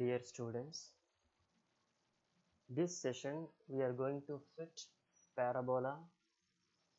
Dear students, this session we are going to fit parabola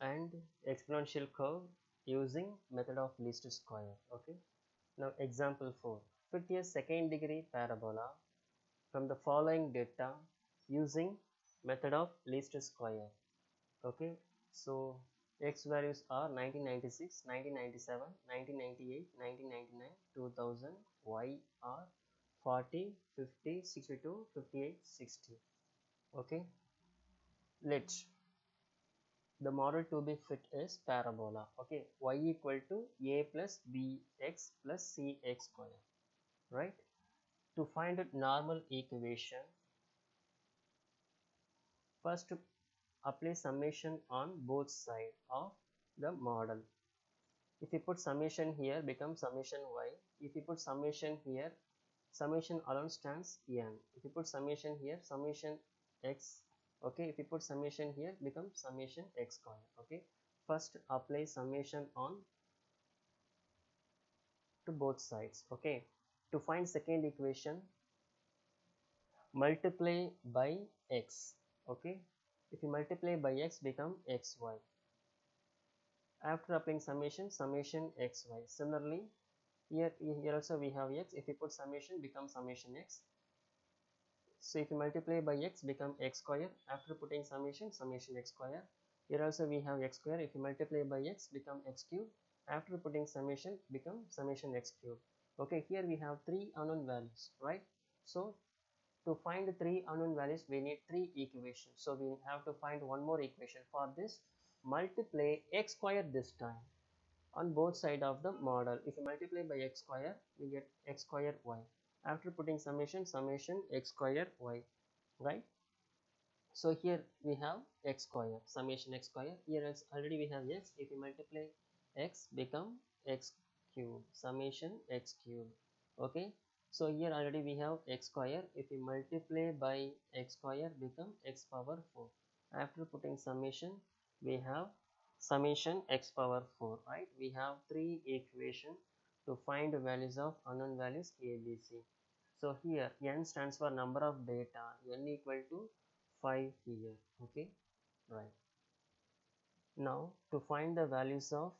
and exponential curve using method of least square. Okay. Now example 4. Fit a second degree parabola from the following data using method of least square. Okay. So x values are 1996, 1997, 1998, 1999, 2000. Y are 40, 50, 62, 58, 60. Okay, let the model to be fit is parabola. Okay, y equal to a plus bx plus cx square, right? To find a normal equation, first apply summation on both sides of the model. If you put summation here, becomes summation y. If you put summation here, summation alone stands n. If you put summation here, summation x. Okay, if you put summation here, becomes summation x square. Okay, first apply summation on to both sides. Okay, to find second equation, multiply by x. Okay, if you multiply by x, become xy. After applying summation, summation xy. Similarly, here also we have x. If you put summation, becomes summation x. So if you multiply by x, become x square. After putting summation, summation x square. Here also we have x square. If you multiply by x, become x cube. After putting summation, become summation x cube. Okay, here we have three unknown values, right? So to find three unknown values, we need three equations. So we have to find one more equation. For this, multiply x square this time on both sides of the model. If you multiply by x square, we get x square y. After putting summation, summation x square y, right? So here we have x square, summation x square. Here else already we have x. If you multiply x, become x cube, summation x cube. Okay, so here already we have x square. If you multiply by x square, become x power 4. After putting summation, we have summation x power 4, right? We have three equations to find the values of unknown values a, b, c. So here n stands for number of data, n equal to 5 here. Okay, right. Now to find the values of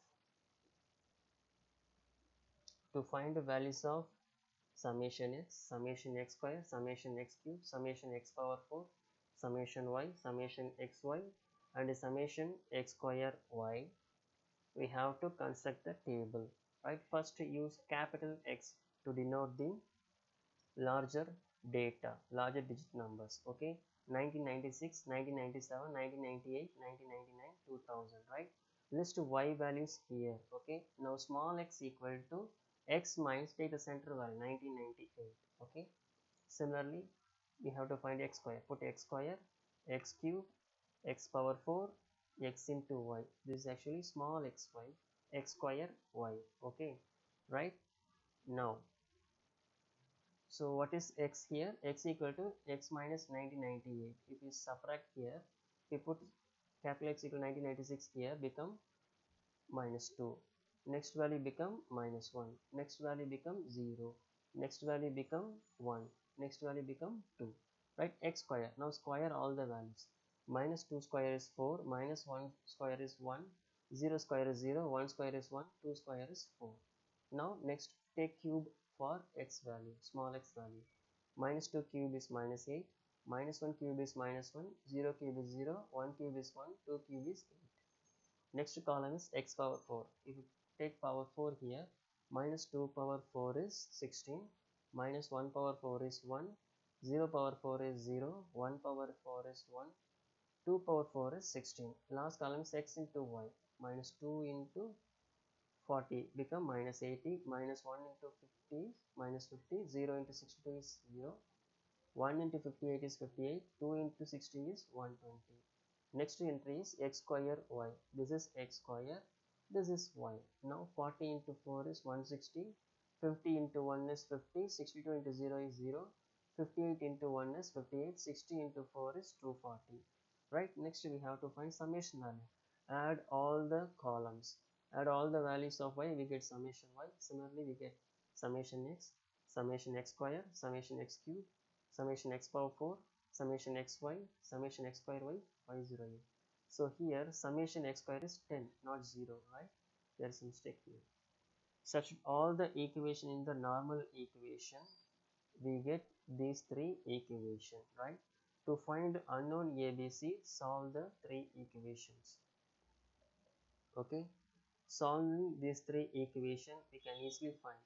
summation x square, summation x cube, summation x power 4, summation y, summation xy, and summation x square y, we have to construct the table, right? First use capital X to denote the larger data, larger digit numbers. Okay, 1996, 1997, 1998, 1999, 2000, right? List y values here. Okay, now small x equal to x minus, take the center value 1998. Okay, similarly we have to find x square. Put x square, x cube, x power 4, x into y. This is actually small xy, x square y. Okay, right? Now so what is x here? X equal to x minus 1998. If you subtract here, we put capital X equal 1996 here, become minus 2. Next value become minus 1. Next value become 0. Next value become 1. Next value become 2. Right? X square. Now square all the values. Minus 2 square is 4. Minus 1 square is 1. 0 square is 0. 1 square is 1. 2 square is 4. Now next take cube for x value, small x value. Minus 2 cube is minus 8. Minus 1 cube is minus 1. 0 cube is 0. 1 cube is 1. 2 cube is 8. Next column is x power 4. If you take power 4 here, minus 2 power 4 is 16. Minus 1 power 4 is 1. 0 power 4 is 0. 1 power 4 is 1. 2 power 4 is 16. Last column is x into y. Minus 2 into 40 become minus 80. Minus 1 into 50 is minus 50. 0 into 62 is 0. 1 into 58 is 58. 2 into 60 is 120. Next entry is x square y. This is x square. This is y. Now 40 into 4 is 160. 50 into 1 is 50. 62 into 0 is 0. 58 into 1 is 58. 60 into 4 is 240. Right? Next we have to find summation value. Add all the columns. Add all the values of y, we get summation y. Similarly, we get summation x, summation x square, summation x cube, summation x power 4, summation xy, summation x square y, y0u. So here summation x square is 10, not 0, right? There is a mistake here. Substitute all the equation in the normal equation, we get these three equations, right? To find unknown ABC, solve the three equations. Okay, solving these three equations, we can easily find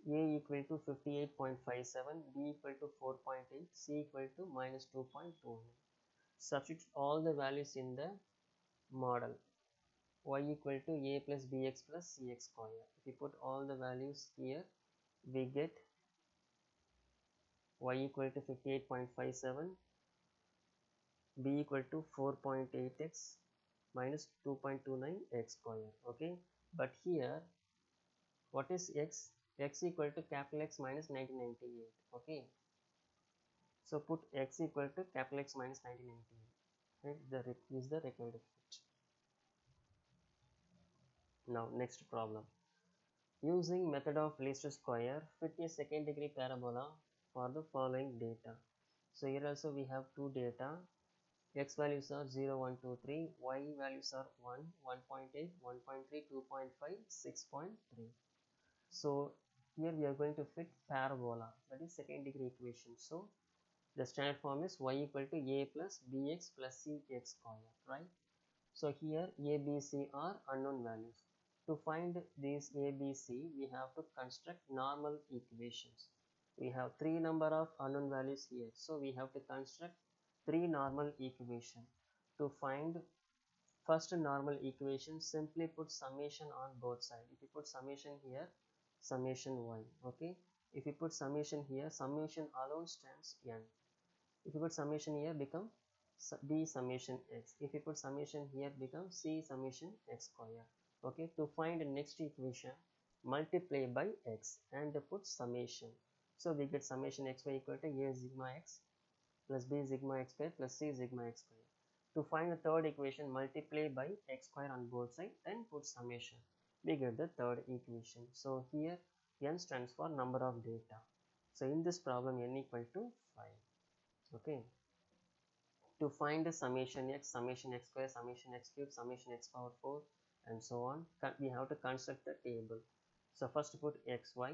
A equal to 58.57, B equal to 4.8, C equal to minus 2.29. Substitute all the values in the model. Y equal to A plus BX plus CX square. If you put all the values here, we get Y equal to 58.57, B equal to 4.8x minus 2.29 x square. Okay, but here what is x? X equal to capital X minus 1998. Okay, so put x equal to capital X minus 1998. Right, is the required fit. Now next problem. Using method of least square, fit a second degree parabola for the following data. So here also we have two data. X values are 0, 1, 2, 3. Y values are 1, 1.8, 1.3, 2.5, 6.3. So here we are going to fit parabola, that is second degree equation. So the standard form is y equal to a plus bx plus cx square, right? So here a, b, c are unknown values. To find these a, b, c, we have to construct normal equations. We have three number of unknown values here, so we have to construct three normal equations. To find first normal equation, simply put summation on both sides. If you put summation here, summation y, okay? If you put summation here, summation alone stands n. If you put summation here, become b summation x. If you put summation here, become c summation x square. Okay, to find the next equation, multiply by x and put summation. So we get summation xy equal to a sigma x plus b sigma x square plus c sigma x square. To find the third equation, multiply by x square on both sides, then put summation. We get the third equation. So here n stands for number of data. So in this problem, n equal to 5. Okay, to find the summation x square, summation x cube, summation x power 4 and so on, we have to construct the table. So first put xy,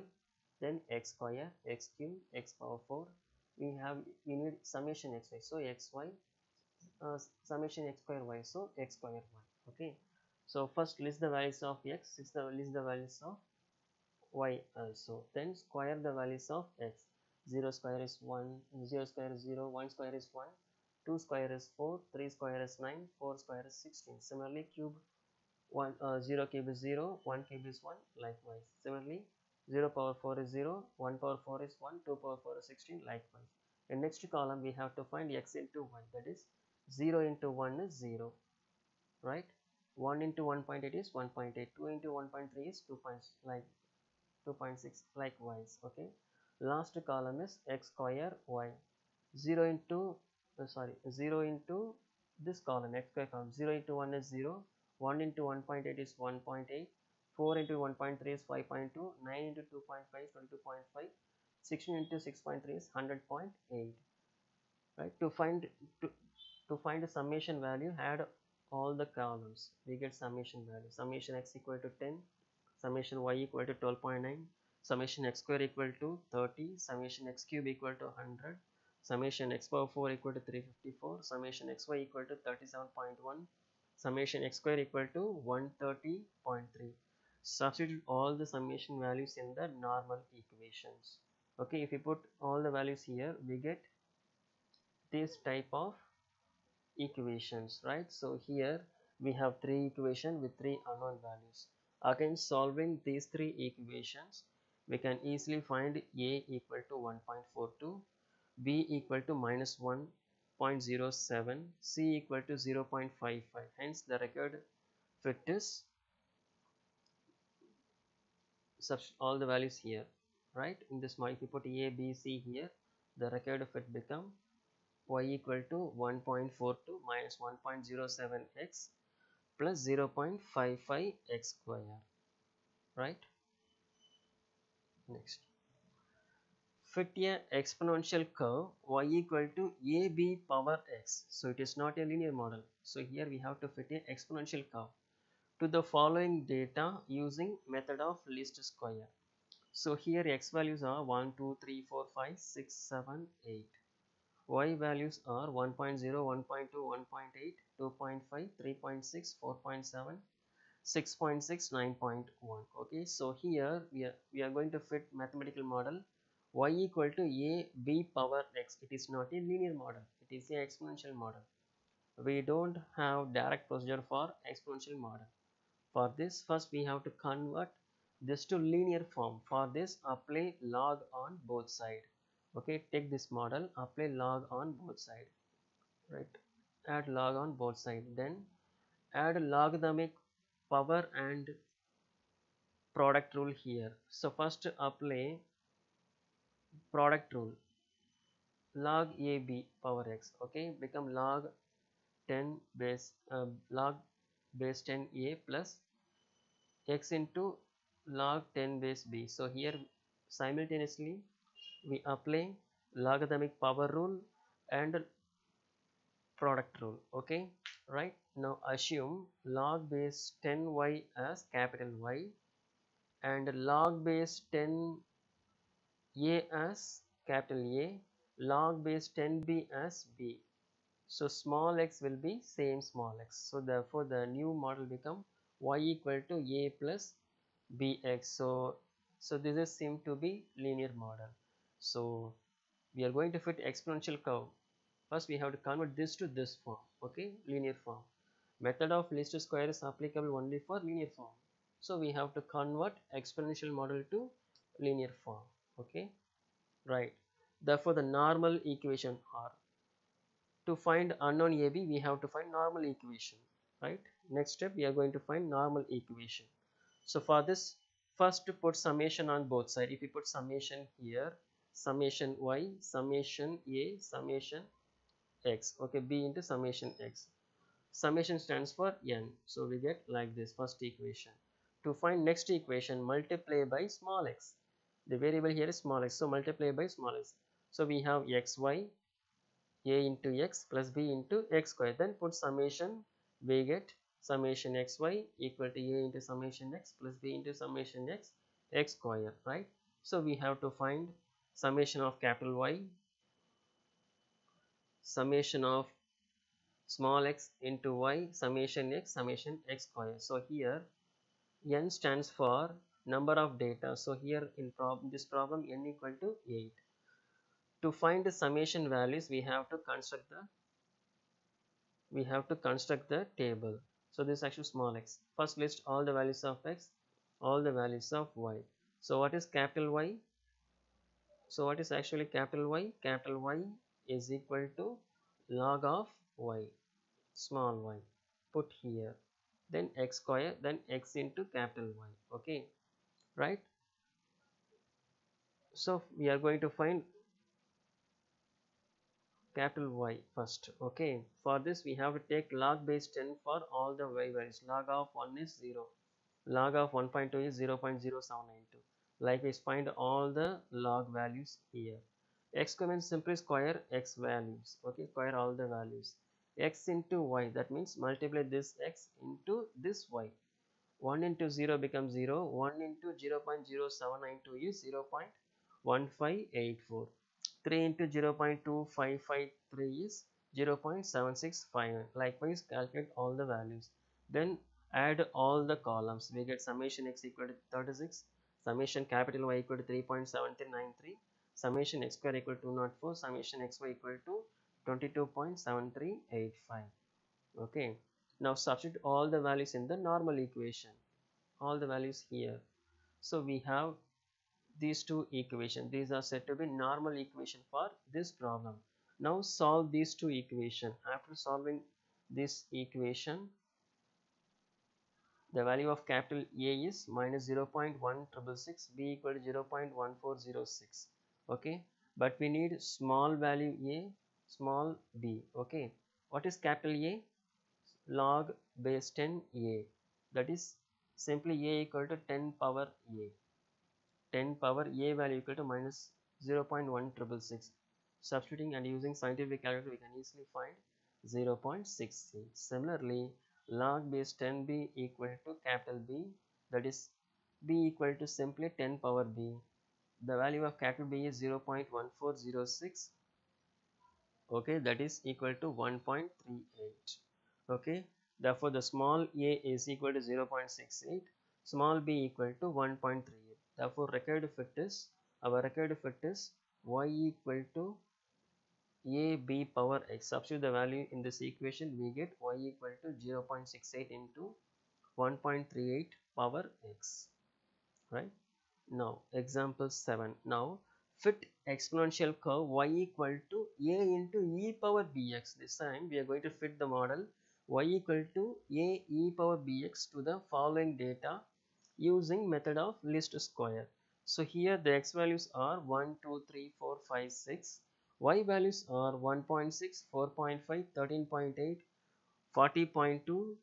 then x square, x cube, x power 4. We need summation xy, so xy, summation x square y, so x square y. Okay, so first list the values of x, list the values of y also, then square the values of x. 0 square is 1, 0 square is 0, 1 square is 1, 2 square is 4, 3 square is 9, 4 square is 16. Similarly, cube 0 cube is 0, 1 cube is 1, likewise. Similarly, 0 power 4 is 0, 1 power 4 is 1, 2 power 4 is 16, likewise. In next column, we have to find x into y, that is 0 into 1 is 0, right? 1 into 1.8 is 1.8, 2 into 1.3 is 2. Like 2.6, likewise. Okay, last column is x square y. 0 into 0 into this column, x square column. 0 into 1 is 0, 1 into 1.8 is 1.8, 4 into 1.3 is 5.2, 9 into 2.5 is 22.5, 16 into 6.3 is 100.8. Right, to find the summation value, add all the columns, we get summation value. Summation x equal to 10, summation y equal to 12.9, summation x square equal to 30, summation x cube equal to 100, summation x power 4 equal to 354, summation xy equal to 37.1, summation x square equal to 130.3. Substitute all the summation values in the normal equations. Okay, if you put all the values here, we get this type of equations, right? So here we have three equations with three unknown values. Again, solving these three equations, we can easily find a equal to 1.42, b equal to minus 1.07, c equal to 0.55. Hence the required fit is all the values here, right? In this model, if you put a, b, c here, the required fit become y equal to 1.42 minus 1.07x plus 0.55 x square, right? Next, fit a exponential curve y equal to ab power x. So it is not a linear model. So here we have to fit a exponential curve to the following data using method of least square. So here x values are 1, 2, 3, 4, 5, 6, 7, 8. Y values are 1.0, 1.2, 1.8, 2.5, 3.6, 4.7, 6.6, 9.1. Okay, so here we are going to fit mathematical model y equal to a b power x. It is not a linear model, it is a exponential model. We don't have direct procedure for exponential model. For this, first we have to convert this to linear form. For this, apply log on both sides. Okay, take this model, apply log on both sides. Right, add log on both sides. Then add logarithmic power and product rule here. So first apply product rule. Log ab power x. Okay, become log 10 base log base 10a plus x into log 10 base b. So here simultaneously we apply logarithmic power rule and product rule. Okay, right, now assume log base 10y as capital Y and log base 10a as capital A, log base 10b as b. So small x will be same small x. So therefore the new model become y equal to a plus bx. So this is seem to be linear model. So we are going to fit exponential curve. First we have to convert this to this form. Okay, linear form. Method of least square is applicable only for linear form. So we have to convert exponential model to linear form. Okay, right. Therefore the normal equation are, to find unknown AB we have to find normal equation, right? Next step we are going to find normal equation. So for this, first to put summation on both sides. If we put summation here, summation y, summation a, summation x, okay, b into summation x. Summation stands for n, so we get like this first equation. To find next equation, multiply by small x. The variable here is small x, so multiply by small x. So we have xy a into x plus b into x square. Then put summation, we get summation xy equal to a into summation x plus b into summation x square, right? So we have to find summation of capital Y, summation of small x into y, summation x square. So here n stands for number of data. So here in this problem n equal to 8. To find the summation values we have to construct the table. So this is actually small x. First list all the values of x, all the values of y. So what is capital Y? So what is actually capital Y? Capital Y is equal to log of y, small y. Put here. Then x square, then x into capital Y. Okay, right? So we are going to find capital Y first. Okay, for this we have to take log base 10 for all the y values. Log of 1 is 0, log of 1.2 is 0.0792. Likewise find all the log values here. X means simply square x values. Okay, square all the values. X into y, that means multiply this x into this y. 1 into 0 becomes 0, 1 into 0.0792 is 0.1584. 3 into 0.2553 is 0.7659. Likewise calculate all the values. Then add all the columns. We get summation x equal to 36, summation capital Y equal to 3.7393, summation x square equal to 204, summation xy equal to 22.7385. Okay, now substitute all the values in the normal equation, all the values here. So we have these two equations. These are said to be normal equation for this problem. Now solve these two equations. After solving this equation, the value of capital A is minus 0.1666, B equal to 0.1406. Okay, but we need small value A, small b. Okay, what is capital A? Log base 10a, that is simply a equal to 10 power a. 10 power a value equal to minus 0.1666. Substituting and using scientific calculator, we can easily find 0.68. Similarly, log base 10b equal to capital B, that is b equal to simply 10 power b. The value of capital B is 0.1406. Okay, that is equal to 1.38. Okay, therefore the small a is equal to 0.68, small b equal to 1.38. Therefore our required fit is y equal to a b power x. Substitute the value in this equation, we get y equal to 0.68 into 1.38 power x, right? Now example 7. Now fit exponential curve y equal to a into e power bx. This time we are going to fit the model y equal to a e power bx to the following data using method of least square. So here the x values are 1, 2, 3, 4, 5, 6. Y values are 1.6, 4.5, 13.8, 40.2,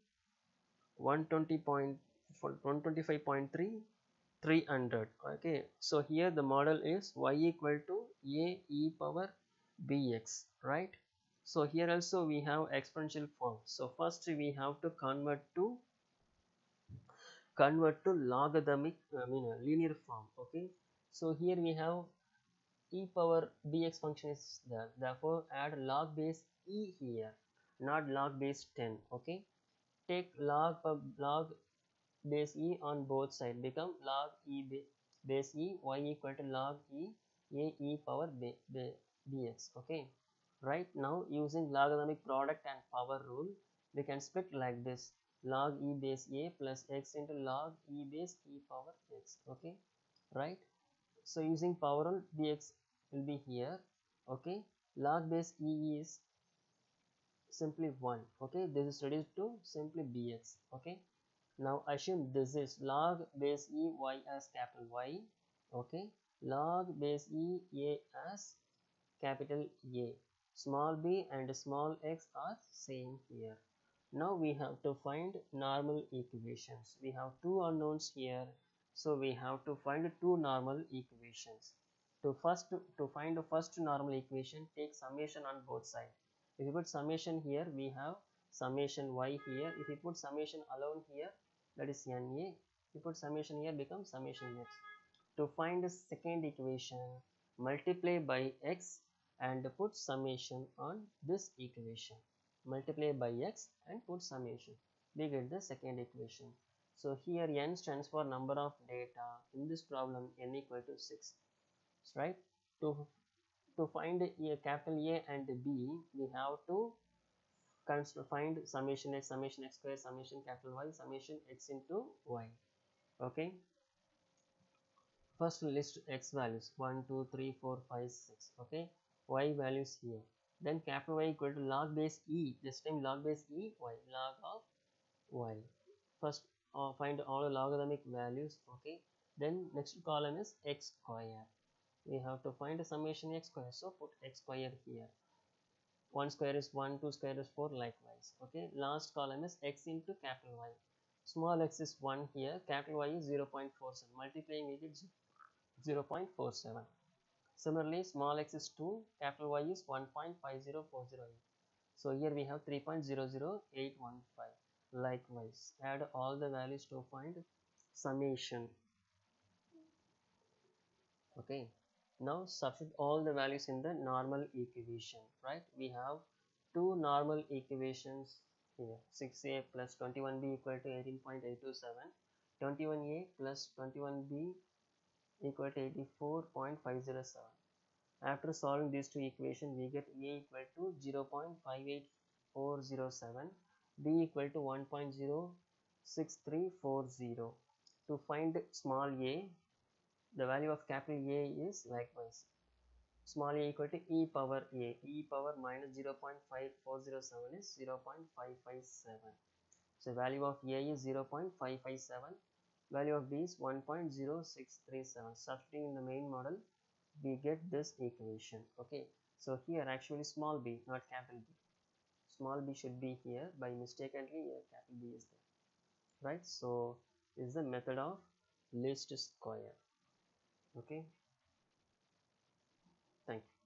125.3, 300. Okay, so here the model is y equal to a e power bx, right? So here also we have exponential form. So first we have to convert to logarithmic, linear form. Okay, so here we have e power bx function is there, therefore add log base e here, not log base 10. Okay, take log base e on both sides, become log e base e, y equal to log e a e power bx. Okay, right, now using logarithmic product and power rule, we can split like this: log e base a plus x into log e base e power x. Okay, right, so using power rule, bx will be here. Okay, log base e is simply 1. Okay, this is reduced to simply bx. Okay, now assume this is log base e y as capital Y. Okay, log base e a as capital A. Small b and small x are same here. Now we have to find normal equations. We have two unknowns here, so we have to find two normal equations. To find the first normal equation, take summation on both sides. If you put summation here, we have summation y here. If you put summation alone here, that is na. If you put summation here, becomes summation x. To find the second equation, multiply by x and put summation on this equation. Multiply by x and put summation. We get the second equation. So here n stands for number of data. In this problem, n equal to 6. Right? To find a capital A and B, we have to find summation x square, summation capital Y, summation x into y. Okay. First list x values 1, 2, 3, 4, 5, 6. Okay, y values here. Then capital Y equal to log base e. This time log base e y, log of y. First find all the logarithmic values. Okay, then next column is x square. We have to find a summation x square, so put x square here. 1 square is 1, 2 square is 4, likewise. Okay, last column is x into capital Y. Small x is 1 here, capital Y is 0.47. Multiplying we get 0.47. Similarly, small x is 2, capital Y is 1.50408. So here we have 3.00815. Likewise, add all the values to find summation. Okay, now substitute all the values in the normal equation. Right, we have two normal equations here: 6a plus 21b equal to 18.827, 21a plus 21b equal to 84.507. After solving these two equations, we get a equal to 0.58407, b equal to 1.06340. To find small a, the value of capital A is likewise small a equal to e power a. E power minus 0.5407 is 0.557. So value of a is 0.557. Value of b is 1.0637. Substituting in the main model, we get this equation. Okay, so here actually small b, not capital B. Small b should be here, by mistakenly here capital B is there, right? So this is the method of least square. Okay, Thank you.